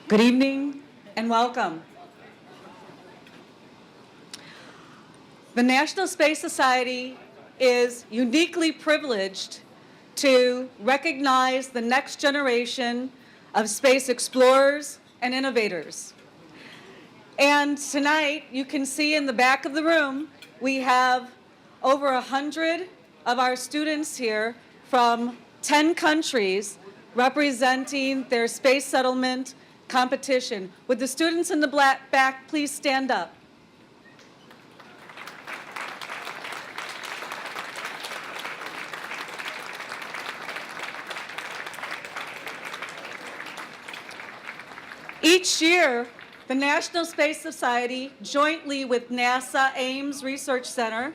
Good evening and welcome. The National Space Society is uniquely privileged to recognize the next generation of space explorers and innovators. And tonight, you can see in the back of the room, we have over 100 of our students here from 10 countries representing their space settlement competition. Would the students in the back please stand up? Each year, the National Space Society, jointly with NASA Ames Research Center,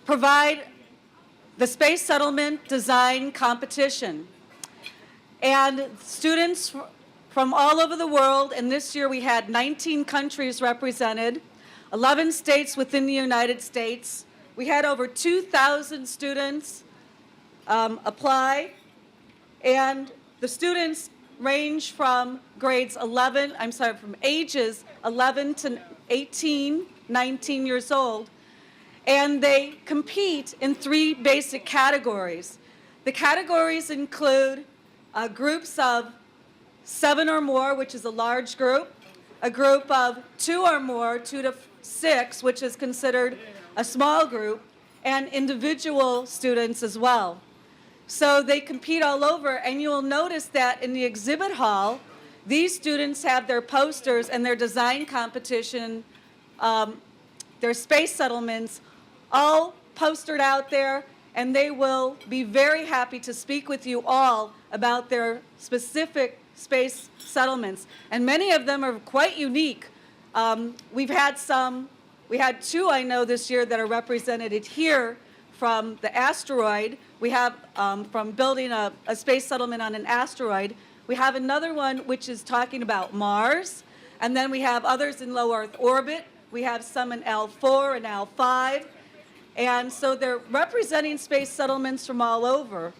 provide the Space Settlement Design Competition. And students from all over the world, and this year we had 19 countries represented, 11 states within the United States. We had over 2,000 students apply, and the students range from from ages 11 to 18, 19 years old, and they compete in 3 basic categories. The categories include groups of 7 or more, which is a large group, a group of 2 or more, 2 to 6, which is considered a small group, and individual students as well. So they compete all over, and you'll notice that in the exhibit hall, these students have their posters and their design competition, their space settlements, all postered out there, and they will be very happy to speak with you all about their specific space settlements. And many of them are quite unique. We had 2, I know, this year that are represented here from the asteroid. We have from building a space settlement on an asteroid. We have another one which is talking about Mars, and then we have others in low Earth orbit. We have some in L4 and L5, and so they're representing space settlements from all over.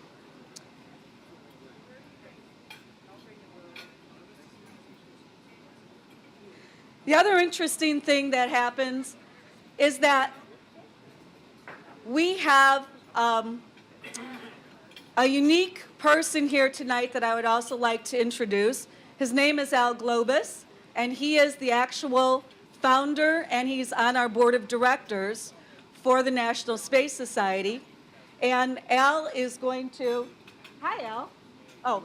The other interesting thing that happens is that we have a unique person here tonight that I would also like to introduce. His name is Al Globus, and he is the actual founder, and he's on our board of directors for the National Space Society. And Al is going to, hi Al. Oh,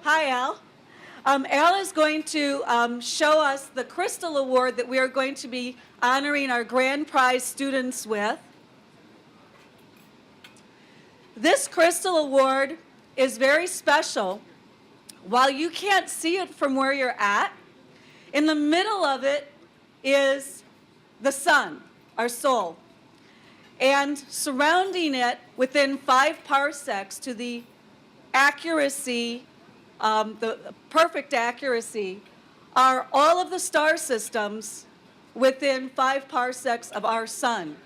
hi Al. Al is going to show us the Crystal Award that we are going to be honoring our grand prize students with. This Crystal Award is very special. While you can't see it from where you're at, in the middle of it is the sun, our soul. And surrounding it within 5 parsecs to the accuracy, the perfect accuracy, are all of the star systems within 5 parsecs of our sun.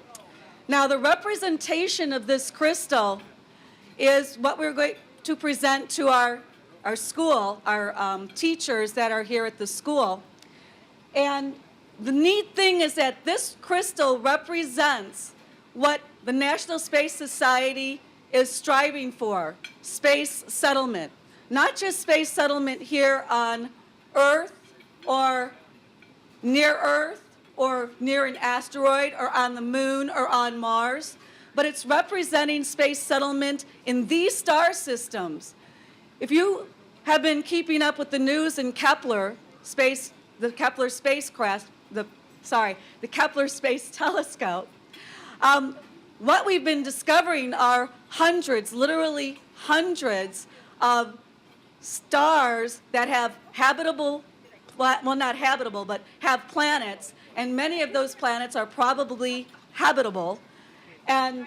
Now, the representation of this crystal is what we're going to present to our school, our teachers that are here at the school. And the neat thing is that this crystal represents what the National Space Society is striving for, space settlement. Not just space settlement here on Earth or near Earth or near an asteroid or on the moon or on Mars, but it's representing space settlement in these star systems. If you have been keeping up with the news in Kepler, the Kepler spacecraft, the Kepler Space Telescope, what we've been discovering are hundreds, literally hundreds of stars that have habitable, well, not habitable, but have planets, and many of those planets are probably habitable, and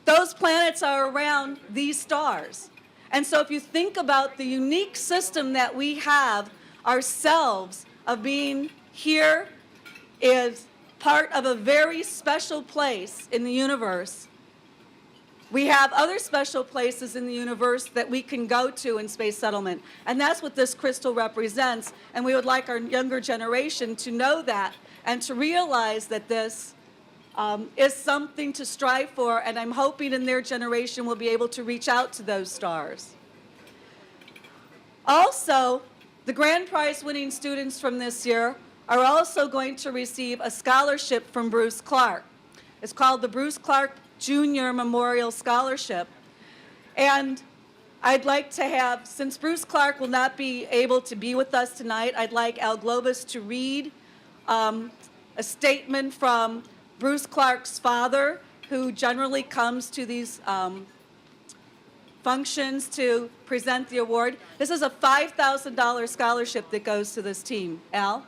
those planets are around these stars. And so if you think about the unique system that we have ourselves of being here is part of a very special place in the universe, We have other special places in the universe that we can go to in space settlement, and that's what this crystal represents, and we would like our younger generation to know that and to realize that this is something to strive for, and I'm hoping in their generation we'll be able to reach out to those stars. Also, the grand prize winning students from this year are also going to receive a scholarship from Bruce Clark. It's called the Bruce Clark Jr. Memorial Scholarship. And I'd like to have, since Bruce Clark will not be able to be with us tonight, I'd like Al Globus to read a statement from Bruce Clark's father, who generally comes to these functions to present the award. This is a $5,000 scholarship that goes to this team. Al?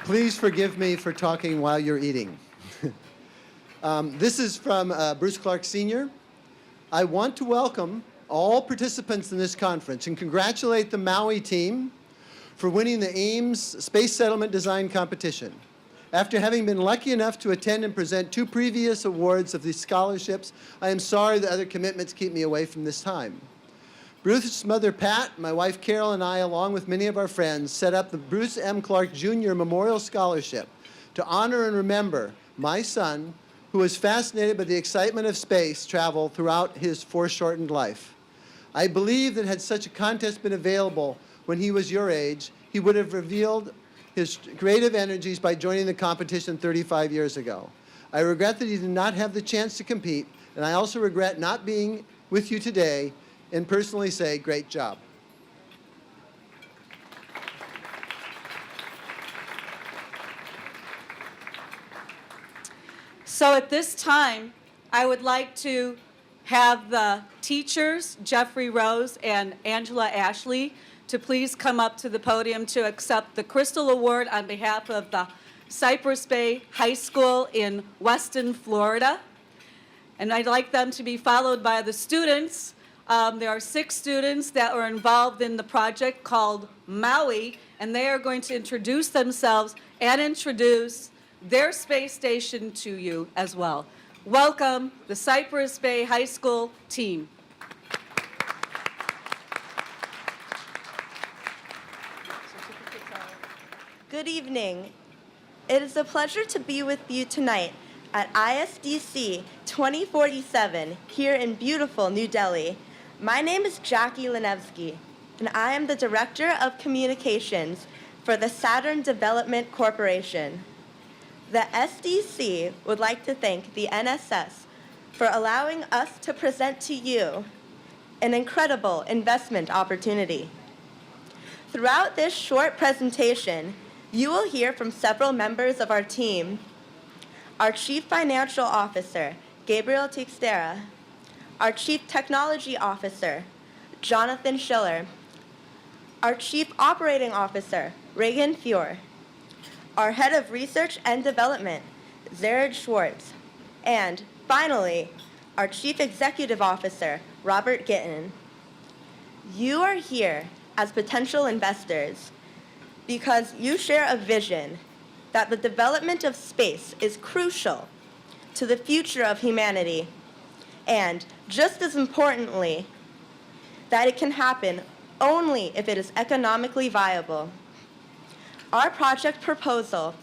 Please forgive me for talking while you're eating. This is from Bruce Clark Sr. I want to welcome all participants in this conference and congratulate the Maui team for winning the Ames Space Settlement Design Competition. After having been lucky enough to attend and present 2 previous awards of these scholarships, I am sorry that other commitments keep me away from this time. Bruce's mother, Pat, my wife, Carol, and I, along with many of our friends, set up the Bruce M. Clark Jr. Memorial Scholarship to honor and remember my son, who was fascinated by the excitement of space travel throughout his foreshortened life. I believe that had such a contest been available when he was your age, he would have revealed his creative energies by joining the competition 35 years ago. I regret that he did not have the chance to compete, and I also regret not being with you today and personally say, great job. So at this time, I would like to have the teachers, Jeffrey Rose and Angela Ashley, to please come up to the podium to accept the Crystal Award on behalf of the Cypress Bay High School in Weston, Florida. And I'd like them to be followed by the students. There are 6 students that were involved in the project called Maui, and they are going to introduce themselves and introduce their space station to you as well. Welcome, the Cypress Bay High School team. Good evening. It is a pleasure to be with you tonight at ISDC 2047 here in beautiful New Delhi. My name is Jackie Linevsky, and I am the Director of Communications for the Saturn Development Corporation. The SDC would like to thank the NSS for allowing us to present to you an incredible investment opportunity. Throughout this short presentation, you will hear from several members of our team: our Chief Financial Officer, Gabriel Tixtera, our Chief Technology Officer, Jonathan Schiller, our Chief Operating Officer, Reagan Fior, our Head of Research and Development, Zared Schwartz, and finally, our Chief Executive Officer, Robert Gittin. You are here as potential investors because you share a vision that the development of space is crucial to the future of humanity, and just as importantly, that it can happen only if it is economically viable. Our project proposal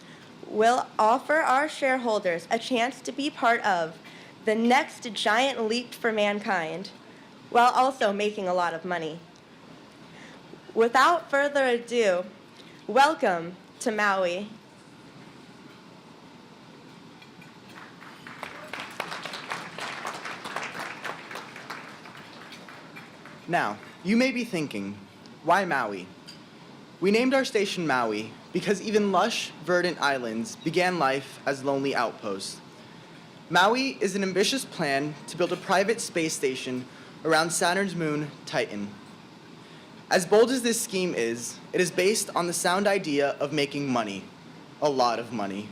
will offer our shareholders a chance to be part of the next giant leap for mankind, while also making a lot of money. Without further ado, welcome to Maui. Now, you may be thinking, why Maui? We named our station Maui because even lush, verdant islands began life as lonely outposts. Maui is an ambitious plan to build a private space station around Saturn's moon, Titan. As bold as this scheme is, it is based on the sound idea of making money, a lot of money.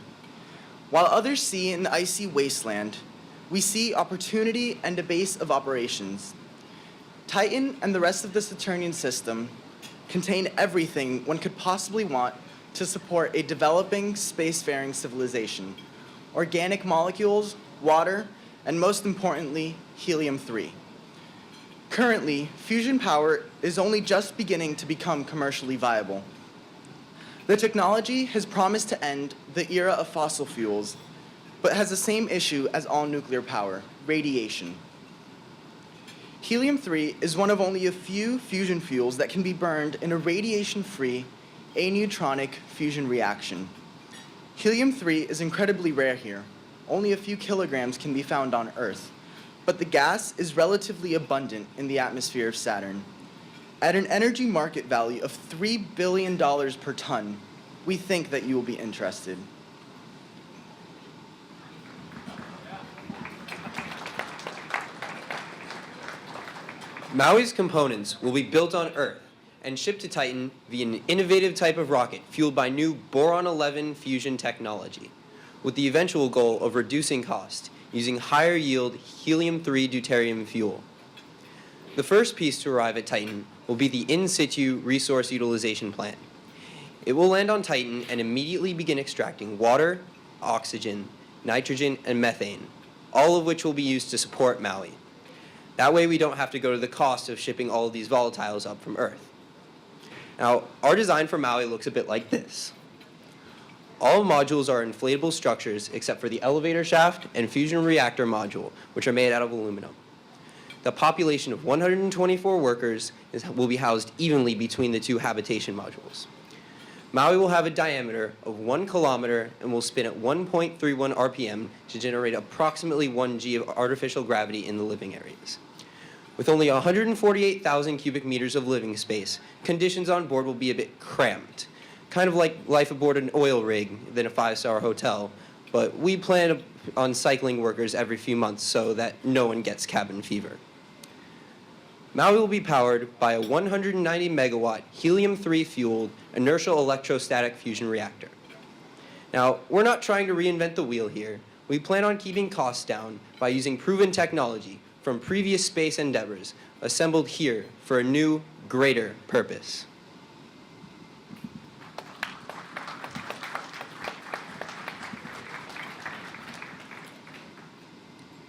While others see an icy wasteland, we see opportunity and a base of operations. Titan and the rest of the Saturnian system contain everything one could possibly want to support a developing spacefaring civilization, organic molecules, water, and most importantly, helium-3. Currently, fusion power is only just beginning to become commercially viable. The technology has promised to end the era of fossil fuels, but has the same issue as all nuclear power, radiation. Helium-3 is one of only a few fusion fuels that can be burned in a radiation-free, aneutronic fusion reaction. Helium-3 is incredibly rare here. Only a few kilograms can be found on Earth, but the gas is relatively abundant in the atmosphere of Saturn. At an energy market value of $3 billion per ton, we think that you will be interested. Maui's components will be built on Earth and shipped to Titan via an innovative type of rocket fueled by new boron-11 fusion technology, with the eventual goal of reducing cost using higher yield helium-3 deuterium fuel. The first piece to arrive at Titan will be the in situ resource utilization plant. It will land on Titan and immediately begin extracting water, oxygen, nitrogen, and methane, all of which will be used to support Maui. That way we don't have to go to the cost of shipping all of these volatiles up from Earth. Now, our design for Maui looks a bit like this. All modules are inflatable structures except for the elevator shaft and fusion reactor module, which are made out of aluminum. The population of 124 workers will be housed evenly between the two habitation modules. Maui will have a diameter of 1 kilometer and will spin at 1.31 RPM to generate approximately 1 G of artificial gravity in the living areas. With only 148,000 cubic meters of living space, conditions on board will be a bit cramped, kind of like life aboard an oil rig than a 5-star hotel, but we plan on cycling workers every few months so that no one gets cabin fever. Maui will be powered by a 190 megawatt helium-3 fueled inertial electrostatic fusion reactor. Now, we're not trying to reinvent the wheel here. We plan on keeping costs down by using proven technology from previous space endeavors assembled here for a new, greater purpose.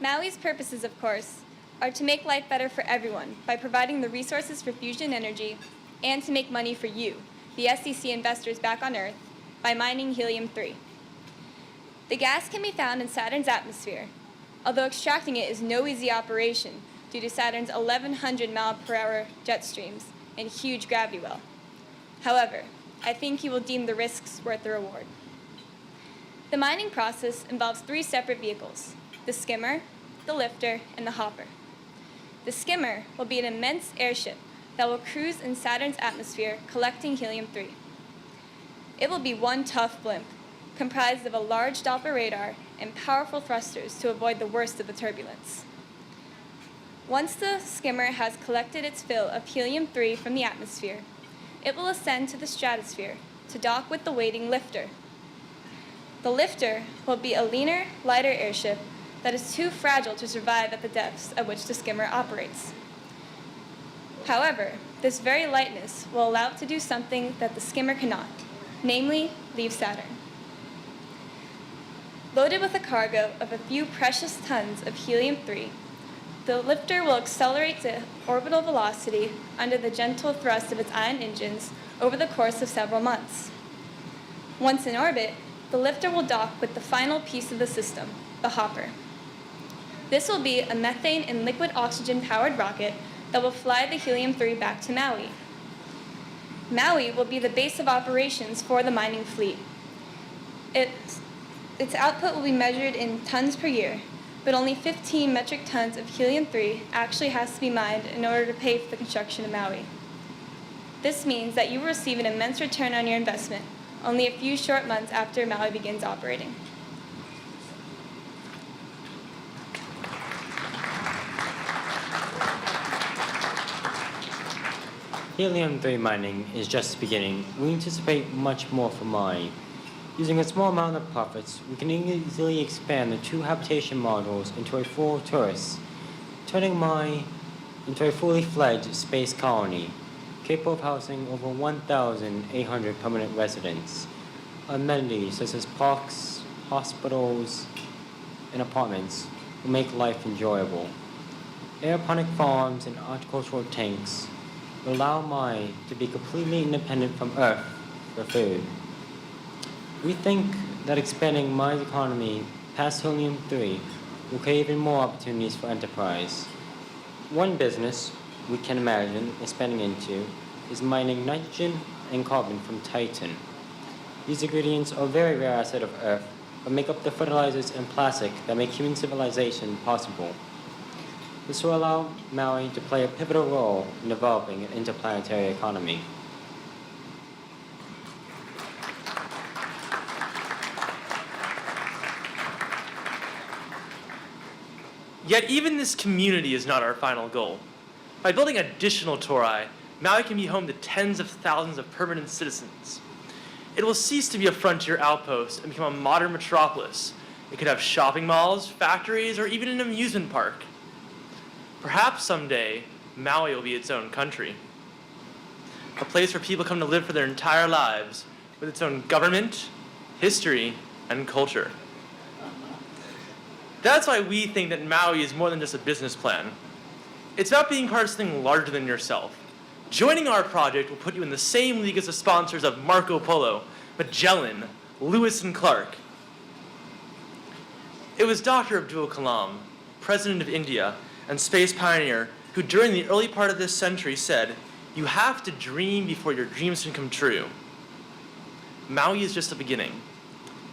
Maui's purposes, of course, are to make life better for everyone by providing the resources for fusion energy and to make money for you, the SEC investors back on Earth, by mining helium-3. The gas can be found in Saturn's atmosphere, although extracting it is no easy operation due to Saturn's 1,100 mile-per-hour jet streams and huge gravity well. However, I think you will deem the risks worth the reward. The mining process involves 3 separate vehicles: the skimmer, the lifter, and the hopper. The skimmer will be an immense airship that will cruise in Saturn's atmosphere collecting helium-3. It will be one tough blimp, comprised of a large Doppler radar and powerful thrusters to avoid the worst of the turbulence. Once the skimmer has collected its fill of helium-3 from the atmosphere, it will ascend to the stratosphere to dock with the waiting lifter. The lifter will be a leaner, lighter airship that is too fragile to survive at the depths at which the skimmer operates. However, this very lightness will allow it to do something that the skimmer cannot, namely, leave Saturn. Loaded with a cargo of a few precious tons of helium-3, the lifter will accelerate to orbital velocity under the gentle thrust of its ion engines over the course of several months. Once in orbit, the lifter will dock with the final piece of the system, the hopper. This will be a methane and liquid oxygen-powered rocket that will fly the helium-3 back to Maui. Maui will be the base of operations for the mining fleet. Its output will be measured in tons per year, but only 15 metric tons of helium-3 actually has to be mined in order to pay for the construction of Maui. This means that you will receive an immense return on your investment only a few short months after Maui begins operating. Helium-3 mining is just beginning. We anticipate much more from Maui. Using a small amount of profits, we can easily expand the 2 habitation modules into a full tourist, turning Maui into a fully fledged space colony, capable of housing over 1,800 permanent residents. Amenities such as parks, hospitals, and apartments will make life enjoyable. Aeroponic farms and horticultural tanks will allow Maui to be completely independent from Earth for food. We think that expanding Maui's economy past helium-3 will create even more opportunities for enterprise. One business we can imagine expanding into is mining nitrogen and carbon from Titan. These ingredients are a very rare asset of Earth, but make up the fertilizers and plastic that make human civilization possible. This will allow Maui to play a pivotal role in developing an interplanetary economy. Yet even this community is not our final goal. By building additional tori, Maui can be home to tens of thousands of permanent citizens. It will cease to be a frontier outpost and become a modern metropolis. It could have shopping malls, factories, or even an amusement park. Perhaps someday, Maui will be its own country. A place where people come to live for their entire lives, with its own government, history, and culture. That's why we think that Maui is more than just a business plan. It's about being part of something larger than yourself. Joining our project will put you in the same league as the sponsors of Marco Polo, Magellan, Lewis and Clark. It was Dr. Abdul Kalam, President of India and space pioneer, who during the early part of this century said, "You have to dream before your dreams can come true." Maui is just the beginning.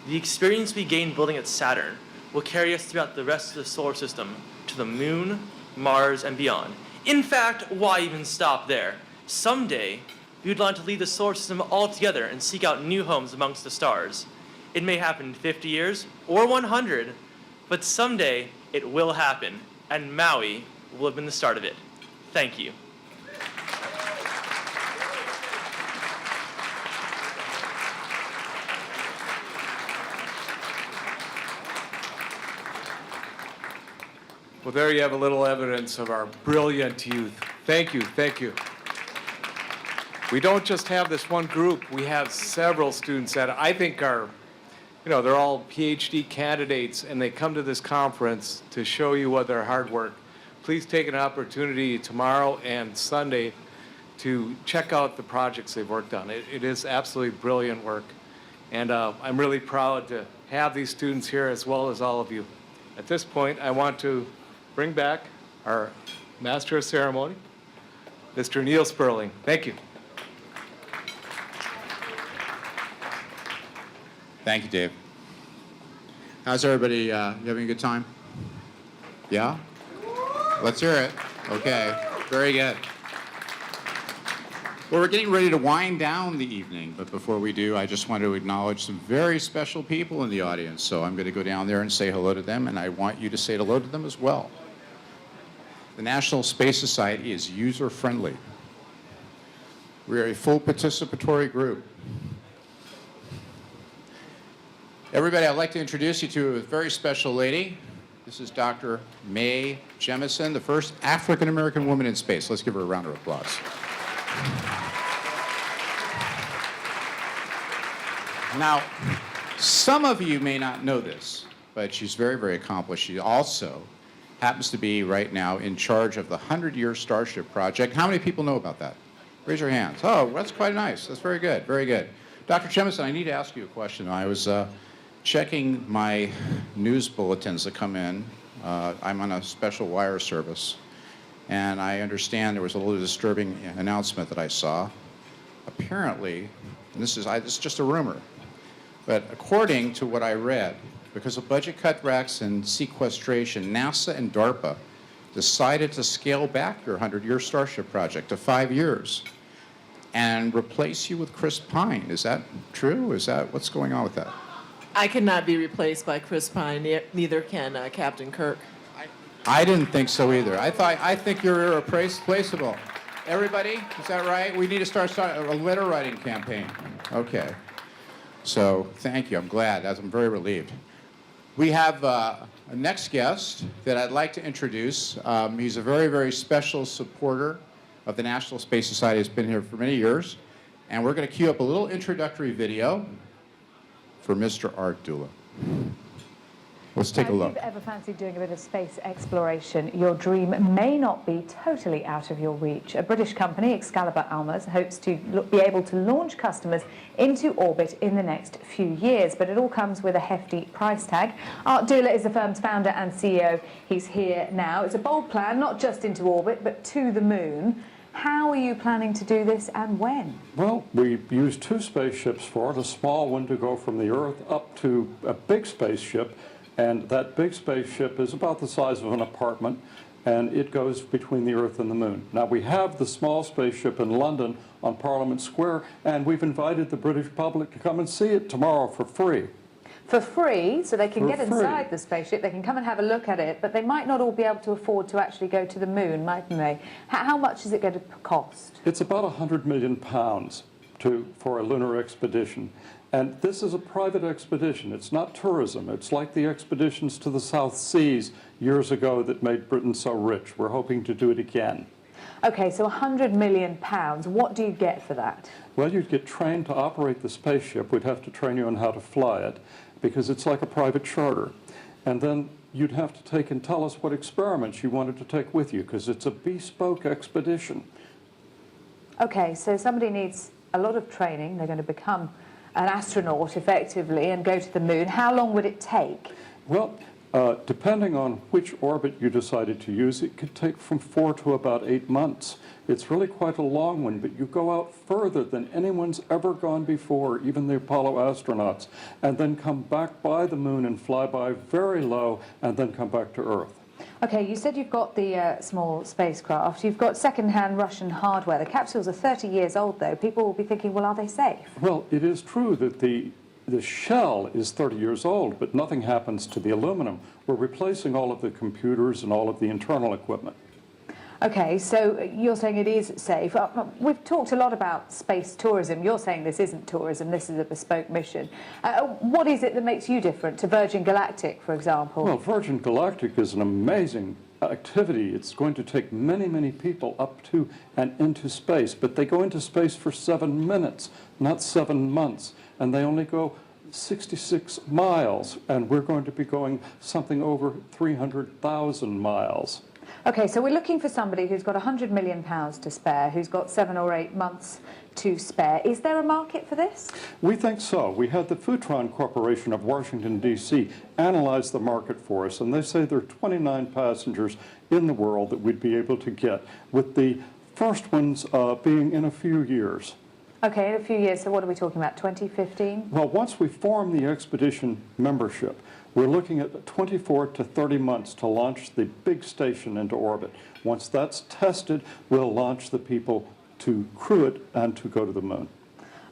The experience we gain building at Saturn will carry us throughout the rest of the solar system to the moon, Mars, and beyond. In fact, why even stop there? Someday, we would like to leave the solar system altogether and seek out new homes amongst the stars. It may happen in 50 years or 100, but someday it will happen, and Maui will have been the start of it. Thank you. Well, there you have a little evidence of our brilliant youth. Thank you, thank you. We don't just have this one group, we have several students that I think are, they're all PhD candidates, and they come to this conference to show you what their hard work. Please take an opportunity tomorrow and Sunday to check out the projects they've worked on. It is absolutely brilliant work. And I'm really proud to have these students here as well as all of you. At this point, I want to bring back our Master of Ceremony, Mr. Neil Sperling. Thank you. Thank you, Dave. How's everybody? Having a good time? Yeah? Let's hear it. Okay, very good. Well, we're getting ready to wind down the evening, but before we do, I just want to acknowledge some very special people in the audience. So I'm going to go down there and say hello to them, and I want you to say hello to them as well. The National Space Society is user-friendly. We are a full participatory group. Everybody, I'd like to introduce you to a very special lady. This is Dr. Mae Jemison, the first African-American woman in space. Let's give her a round of applause. Now, some of you may not know this, but she's very, very accomplished. She also happens to be right now in charge of the 100-year Starship project. How many people know about that? Raise your hands. Oh, that's quite nice. That's very good, very good. Dr. Jemison, I need to ask you a question. I was checking my news bulletins that come in. I'm on a special wire service, and I understand there was a little disturbing announcement that I saw. Apparently, and this is just a rumor, but according to what I read, because of budget cutbacks and sequestration, NASA and DARPA decided to scale back your 100-year Starship project to 5 years and replace you with Chris Pine. Is that true? What's going on with that? I cannot be replaced by Chris Pine. Neither can Captain Kirk. I didn't think so either. I think you're irreplaceable. Everybody, is that right? We need to start a letter writing campaign. Okay. So thank you. I'm glad. I'm very relieved. We have a next guest that I'd like to introduce. He's a very, very special supporter of the National Space Society. He's been here for many years. And we're going to cue up a little introductory video for Mr. Art Dula. Let's take a Now, look. if you've ever fancied doing a bit of space exploration, your dream may not be totally out of your reach. A British company, Excalibur Almas, hopes to be able to launch customers into orbit in the next few years, but it all comes with a hefty price tag. Art Dula is the firm's founder and CEO. He's here now. It's a bold plan, not just into orbit, but to the moon. How are you planning to do this and when? Well, we used 2 spaceships for it, a small one to go from the Earth up to a big spaceship, and that big spaceship is about the size of an apartment, and it goes between the Earth and the Moon. Now, we have the small spaceship in London on Parliament Square, and we've invited the British public to come and see it tomorrow for free. For free, so they can For get free. inside the spaceship, they can come and have a look at it, but they might not all be able to afford to actually go to the moon, mightn't they? How much is it going to cost? It's about £100 million for a lunar expedition. And this is a private expedition. It's not tourism. It's like the expeditions to the South Seas years ago that made Britain so rich. We're hoping to do it again. Okay, so £100 million. What do you get for that? Well, you'd get trained to operate the spaceship. We'd have to train you on how to fly it because it's like a private charter. And then you'd have to take and tell us what experiments you wanted to take with you because it's a bespoke expedition. Okay, so somebody needs a lot of training. They're going to become an astronaut effectively and go to the moon. How long would it take? Well, depending on which orbit you decided to use, it could take from 4 to about 8 months. It's really quite a long one, but you go out further than anyone's ever gone before, even the Apollo astronauts, and then come back by the moon and fly by very low and then come back to Earth. Okay, you said you've got the small spacecraft. You've got second-hand Russian hardware. The capsules are 30 years old, though. People will be thinking, well, are they safe? Well, it is true that the shell is 30 years old, but nothing happens to the aluminum. We're replacing all of the computers and all of the internal equipment. Okay, so you're saying it is safe. We've talked a lot about space tourism. You're saying this isn't tourism, this is a bespoke mission. What is it that makes you different to Virgin Galactic, for example? Well, Virgin Galactic is an amazing activity. It's going to take many, many people up to and into space, but they go into space for 7 minutes, not 7 months, and they only go 66 miles, and we're going to be going something over 300,000 miles. Okay, so we're looking for somebody who's got £100 million to spare, who's got 7 or 8 months to spare. Is there a market for this? We think so. We had the Futron Corporation of Washington, D.C. analyze the market for us, and they say there are 29 passengers in the world that we'd be able to get, with the first ones being in a few years. Okay, in a few years, so what are we talking about, 2015? Well, once we form the expedition membership, we're looking at 24 to 30 months to launch the big station into orbit. Once that's tested, we'll launch the people to crew it and to go to the moon.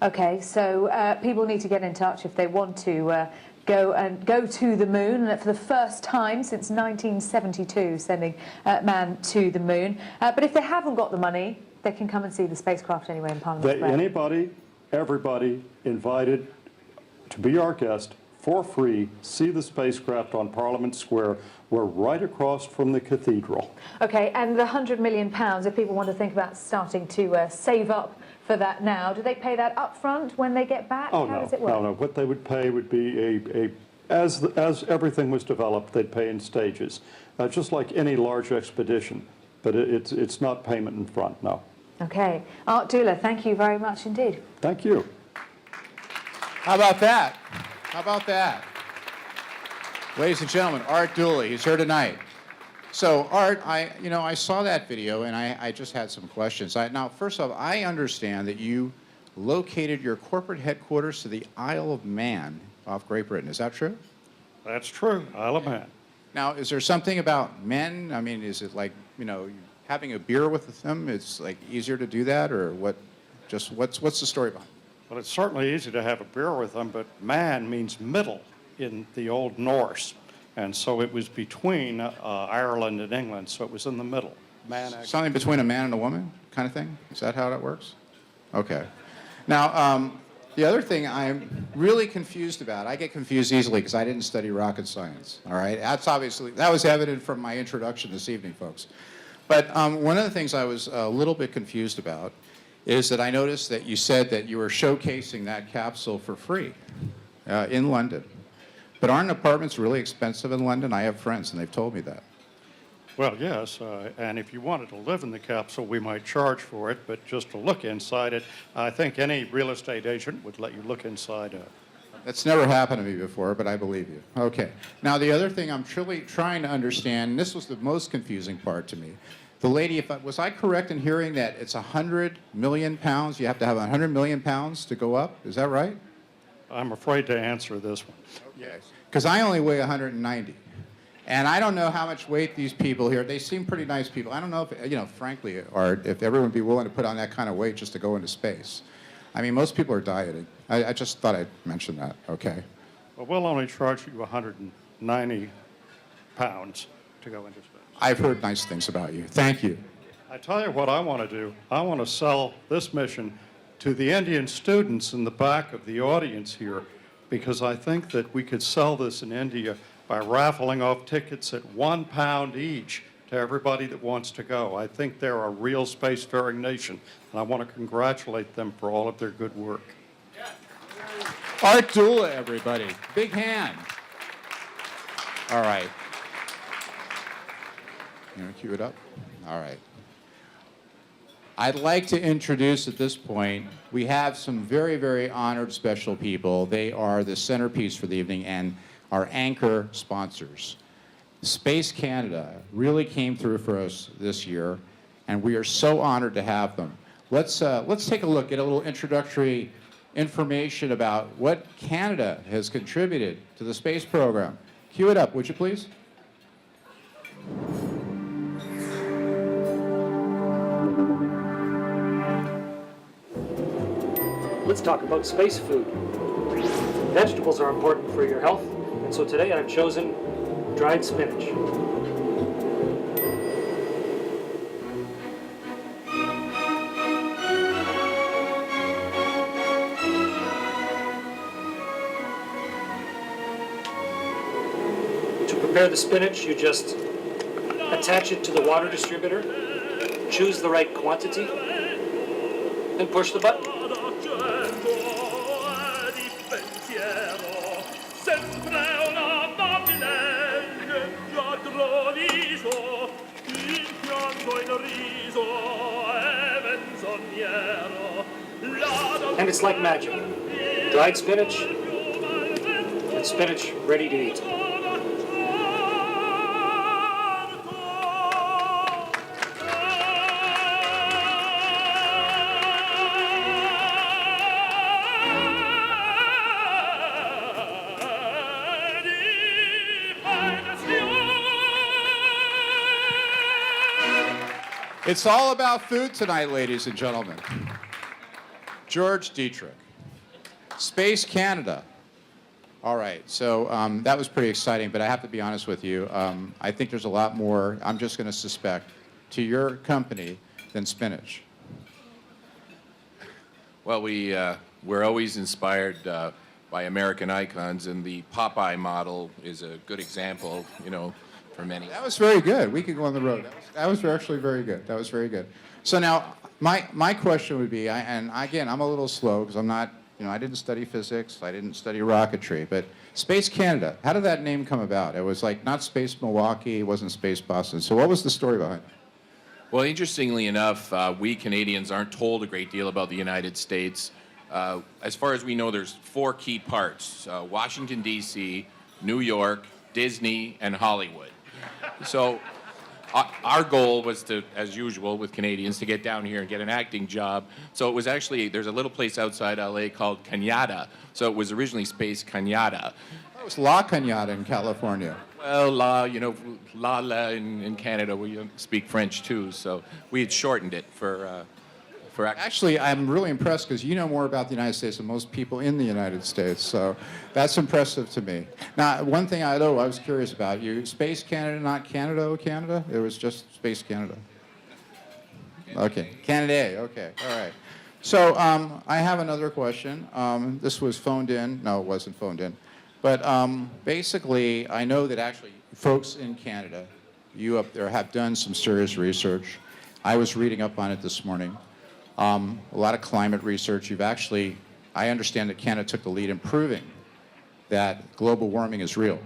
Okay, so people need to get in touch if they want to go to the moon, and for the first time since 1972, sending man to the moon. But if they haven't got the money, they can come and see the spacecraft anyway in Parliament Square. Anybody, everybody invited to be our guest for free, see the spacecraft on Parliament Square. We're right across from the cathedral. Okay, and the £100 million, if people want to think about starting to save up for that now, do they pay that up front when they get back? Oh, How does it work? no. What they would pay would be as everything was developed, they'd pay in stages, just like any large expedition. But it's not payment in front, no. Okay. Art Dula, thank you very much indeed. Thank you. How about that? How about that? Ladies and gentlemen, Art Dula, he's here tonight. So, Art, I saw that video, and I just had some questions. Now, first off, I understand that you located your corporate headquarters to the Isle of Man off Great Britain. Is that true? That's true, Isle of Man. Now, is there something about men? I mean, is it like, having a beer with them, it's like easier to do that, or what? Just what's the story behind it? Well, it's certainly easy to have a beer with them, but man means middle in the Old Norse. And so it was between Ireland and England, so it was in the middle. Man, Something between a man and a woman kind of thing? Is that how that works? Okay. Now, the other thing I'm really confused about, I get confused easily because I didn't study rocket science, all right? That was evident from my introduction this evening, folks. But one of the things I was a little bit confused about is that I noticed that you said that you were showcasing that capsule for free in London. But aren't apartments really expensive in London? I have friends, and they've told me that. Well, yes, and if you wanted to live in the capsule, we might charge for it, but just to look inside it, I think any real estate agent would let you look inside it. That's never happened to me before, but I believe you. Okay. Now, the other thing I'm truly trying to understand, and this was the most confusing part to me, the lady, was I correct in hearing that it's 100 million pounds? You have to have 100 million pounds to go up? Is that right? I'm afraid to answer this one. Yes. Because I only weigh 190. And I don't know how much weight these people here, they seem pretty nice people. I don't know if, frankly, Art, if everyone would be willing to put on that kind of weight just to go into space. I mean, most people are dieting. I just thought I'd mention that, okay? Well, we'll only charge you 190 pounds to go into space. I've heard nice things about you. Thank you. I tell you what I want to do. I want to sell this mission to the Indian students in the back of the audience here, because I think that we could sell this in India by raffling off tickets at £1 each to everybody that wants to go. I think they're a real spacefaring nation, and I want to congratulate them for all of their good work. Art Dula, everybody. Big hand. All right. You want to cue it up? All right. I'd like to introduce at this point, we have some very, very honored special people. They are the centerpiece for the evening and our anchor sponsors. Space Canada really came through for us this year, and we are so honored to have them. Let's take a look at a little introductory information about what Canada has contributed to the space program. Cue it up, would you please? Let's talk about space food. Vegetables are important for your health, and so today I've chosen dried spinach. To prepare the spinach, you just attach it to the water distributor, choose the right quantity, and push the button. And it's like magic. Dried spinach and spinach ready to eat. It's all about food tonight, ladies and gentlemen. George Dietrich, Space Canada. All right, so that was pretty exciting, but I have to be honest with you. I think there's a lot more, I'm just going to suspect, to your company than spinach. Well, we're always inspired by American icons, and the Popeye model is a good example, for many. That was very good. We could go on the road. That was actually very good. That was very good. So now, my question would be, and again, I'm a little slow because I'm not, I didn't study physics, I didn't study rocketry, but Space Canada, how did that name come about? It was like not Space Milwaukee, it wasn't Space Boston. So what was the story behind it? Well, interestingly enough, we Canadians aren't told a great deal about the United States. As far as we know, there's 4 key parts: Washington, D.C., New York, Disney, and Hollywood. So our goal was to, as usual with Canadians, to get down here and get an acting job. So it was actually, there's a little place outside L.A. called Cañada. So it was originally Space Cañada. It was La Cañada in California. Well, La in Canada, we speak French too. So we had shortened it for Actually, I'm really impressed because you know more about the United States than most people in the United States, so that's impressive to me. Now, one thing I was curious about, you Space Canada, not Canada, Canada? It was just Space Canada. Okay, Canada, okay, all right. So I have another question. This was phoned in. No, it wasn't phoned in. But basically, I know that actually folks in Canada, you up there, have done some serious research. I was reading up on it this morning. A lot of climate research. You've actually, I understand that Canada took the lead in proving that global warming is real.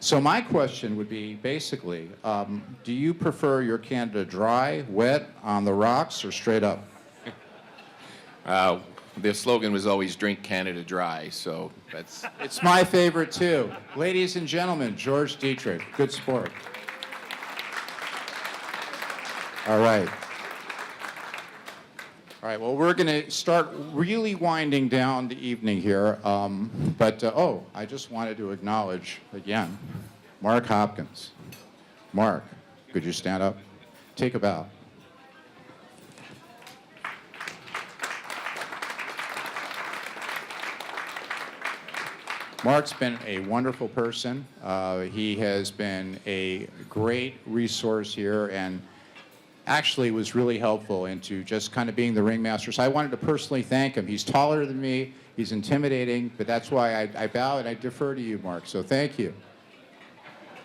So my question would be basically, do you prefer your Canada dry, wet, on the rocks, or straight up? The slogan was always "Drink Canada Dry," so that's. It's my favorite too. Ladies and gentlemen, George Dietrich, good sport. All right. All right, well, we're going to start really winding down the evening here. I just wanted to acknowledge again, Mark Hopkins. Mark, could you stand up? Take a bow. Mark's been a wonderful person. He has been a great resource here and actually was really helpful into just kind of being the ringmaster. So I wanted to personally thank him. He's taller than me, he's intimidating, but that's why I bow and I defer to you, Mark. So thank you.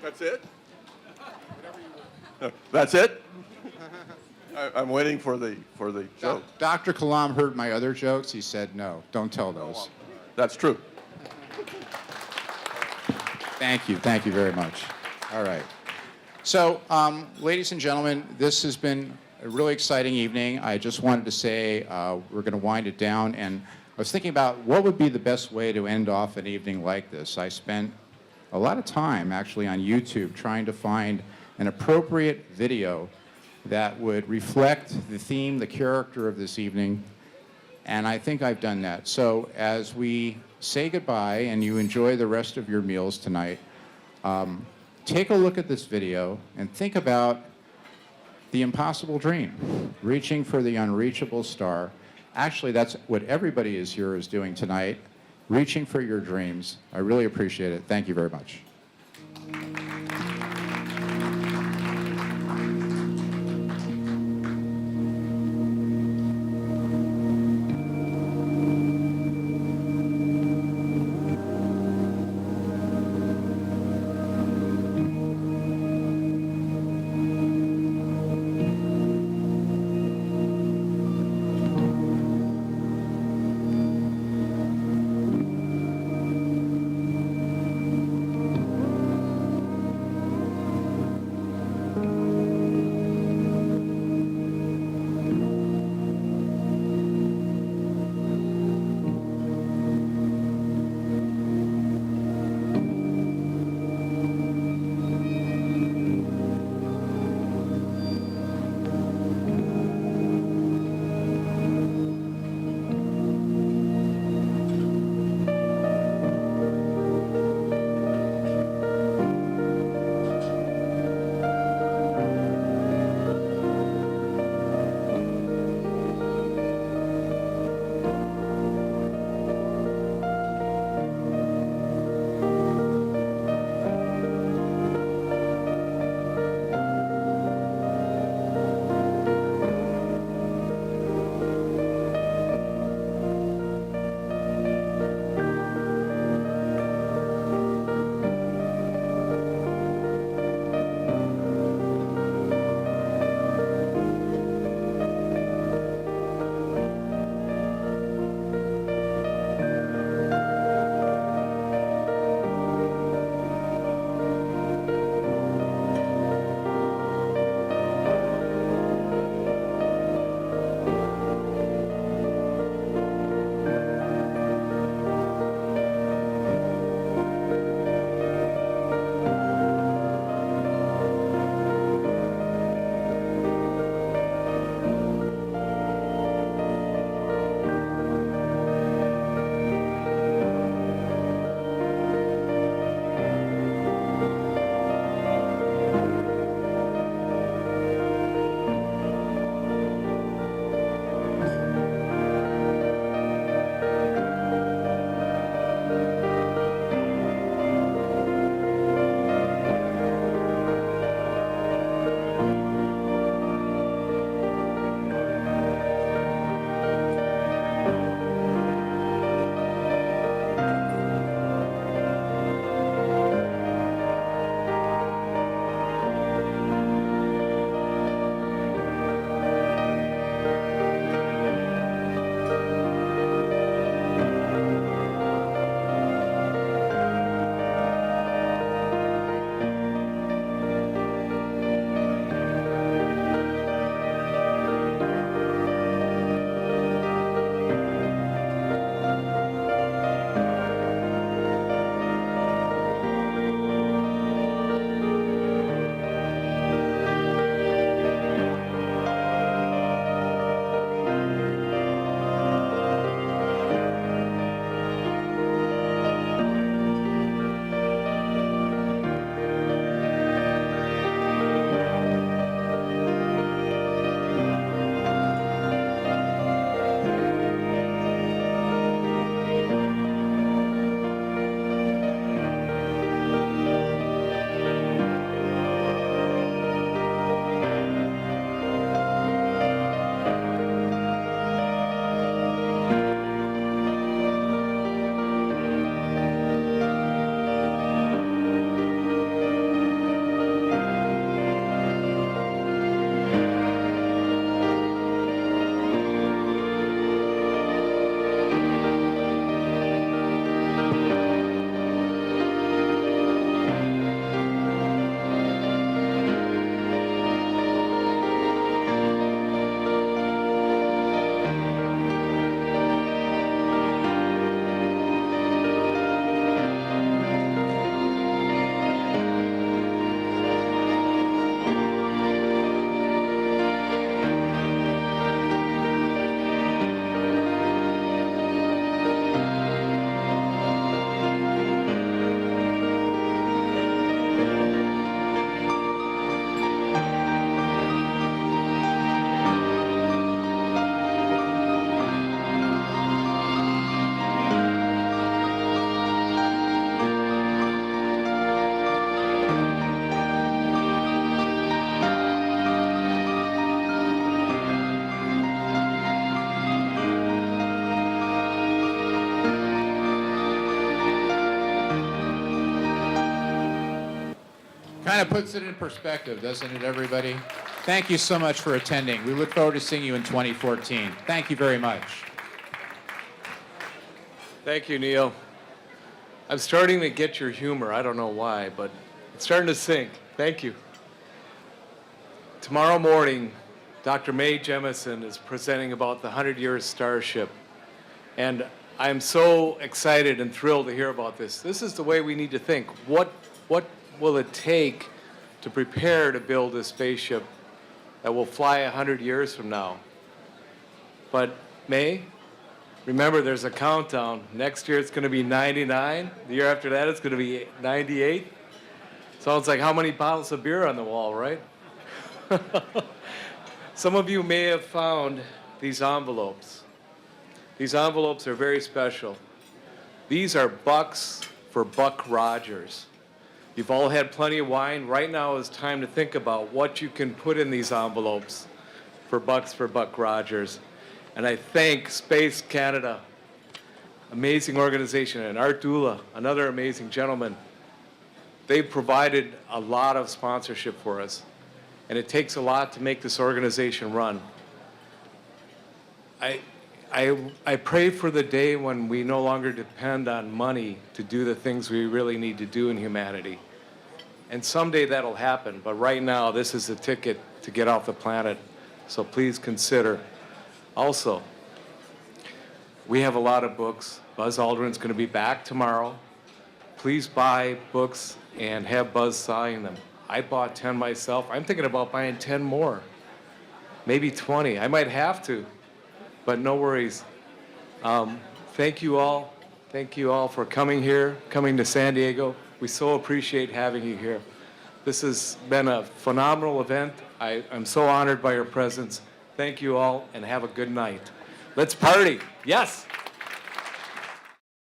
That's it? That's it? I'm waiting for the joke. Dr. Kalam heard my other jokes. He said, no, don't tell those. That's true. Thank you very much. All right. So, ladies and gentlemen, this has been a really exciting evening. I just wanted to say we're going to wind it down, and I was thinking about what would be the best way to end off an evening like this. I spent a lot of time actually on YouTube trying to find an appropriate video that would reflect the theme, the character of this evening, and I think I've done that. So as we say goodbye and you enjoy the rest of your meals tonight, take a look at this video and think about the impossible dream, reaching for the unreachable star. Actually, that's what everybody is here is doing tonight, reaching for your dreams. I really appreciate it. Thank you very much. Kind of puts it in perspective, doesn't it, everybody? Thank you so much for attending. We look forward to seeing you in 2014. Thank you very much. Thank you, Neil. I'm starting to get your humor. I don't know why, but it's starting to sink. Thank you. Tomorrow morning, Dr. Mae Jemison is presenting about the 100-year Starship. And I'm so excited and thrilled to hear about this. This is the way we need to think. What will it take to prepare to build a spaceship that will fly 100 years from now? But Mae, remember there's a countdown. Next year it's going to be 99. The year after that it's going to be 98. Sounds like how many bottles of beer on the wall, right? Some of you may have found these envelopes. These envelopes are very special. These are bucks for Buck Rogers. You've all had plenty of wine. Right now is time to think about what you can put in these envelopes for Buck Rogers. And I thank Space Canada, amazing organization, and Art Dula, another amazing gentleman. They've provided a lot of sponsorship for us. And it takes a lot to make this organization run. I pray for the day when we no longer depend on money to do the things we really need to do in humanity. And someday that'll happen, but right now this is the ticket to get off the planet. So please consider. Also, we have a lot of books. Buzz Aldrin's going to be back tomorrow. Please buy books and have Buzz sign them. I bought 10 myself. I'm thinking about buying 10 more, maybe 20. I might have to, but no worries. Thank you all. Thank you all for coming here, coming to San Diego. We so appreciate having you here. This has been a phenomenal event. I'm so honored by your presence. Thank you all, and have a good night. Let's party. Yes.